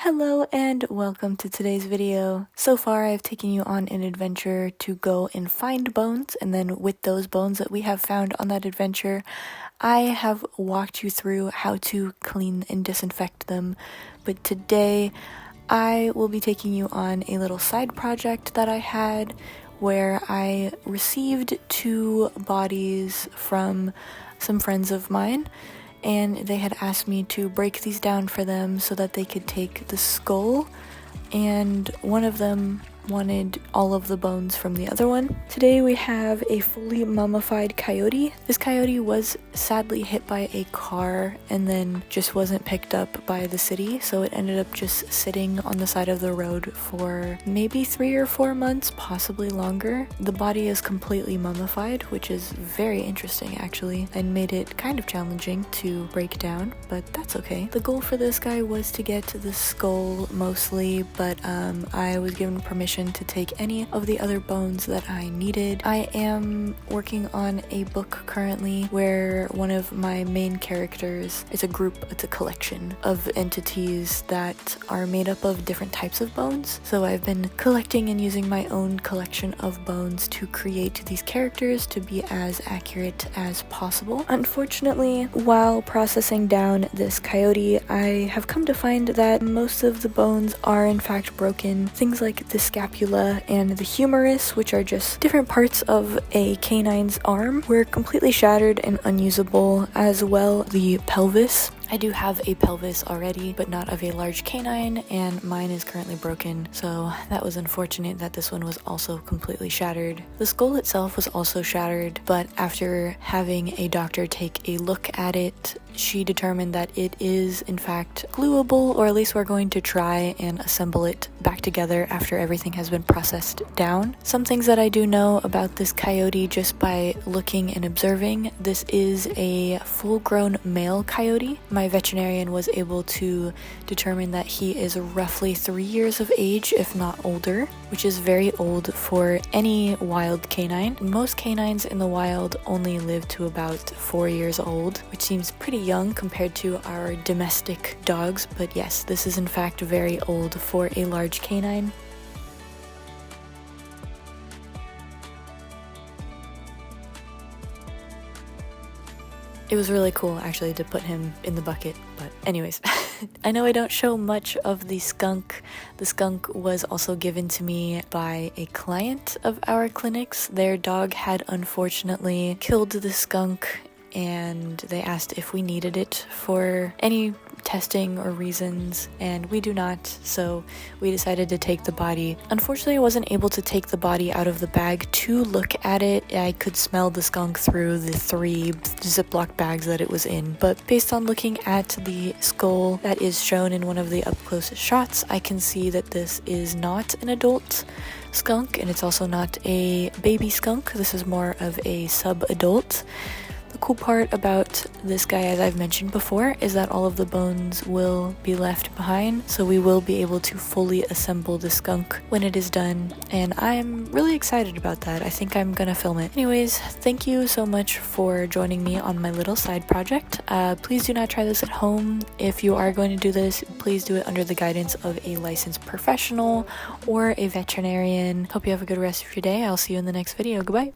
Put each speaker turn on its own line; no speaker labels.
Hello and welcome to today's video. So far I've taken you on an adventure to go and find bones, and then with those bones that we have found on that adventure, I have walked you through how to clean and disinfect them. But today I will be taking you on a little side project that I had where I received 2 bodies from some friends of mine, and they had asked me to break these down for them so that they could take the skull, and one of them wanted all of the bones from the other one. Today we have a fully mummified coyote. This coyote was sadly hit by a car and then just wasn't picked up by the city, so it ended up just sitting on the side of the road for maybe 3 or 4 months, possibly longer. The body is completely mummified, which is very interesting actually, and made it kind of challenging to break down, but that's okay. The goal for this guy was to get the skull mostly, but I was given permission to take any of the other bones that I needed. I am working on a book currently where one of my main characters, it's a collection of entities that are made up of different types of bones. So I've been collecting and using my own collection of bones to create these characters to be as accurate as possible. Unfortunately, while processing down this coyote, I have come to find that most of the bones are in fact broken. Things like the scapula and the humerus, which are just different parts of a canine's arm, were completely shattered and unusable, as well the pelvis. I do have a pelvis already, but not of a large canine, and mine is currently broken, so that was unfortunate that this one was also completely shattered. The skull itself was also shattered, but after having a doctor take a look at it, she determined that it is in fact gluable, or at least we're going to try and assemble it back together after everything has been processed down. Some things that I do know about this coyote just by looking and observing: this is a full-grown male coyote. My veterinarian was able to determine that he is roughly 3 years of age, if not older, which is very old for any wild canine. Most canines in the wild only live to about 4 years old, which seems pretty young compared to our domestic dogs, but yes, this is in fact very old for a large canine. It was really cool actually to put him in the bucket, but anyways. I know I don't show much of the skunk. The skunk was also given to me by a client of our clinic's. Their dog had unfortunately killed the skunk, and they asked if we needed it for any testing or reasons, and we do not, so we decided to take the body. Unfortunately, I wasn't able to take the body out of the bag to look at it. I could smell the skunk through the 3 Ziploc bags that it was in, but based on looking at the skull that is shown in one of the up-close shots, I can see that this is not an adult skunk, and it's also not a baby skunk. This is more of a sub-adult. The cool part about this guy, as I've mentioned before, is that all of the bones will be left behind, so we will be able to fully assemble the skunk when it is done, and I'm really excited about that. I think I'm gonna film it. Anyways, thank you so much for joining me on my little side project. Please do not try this at home. If you are going to do this, please do it under the guidance of a licensed professional or a veterinarian. Hope you have a good rest of your day. I'll see you in the next video. Goodbye.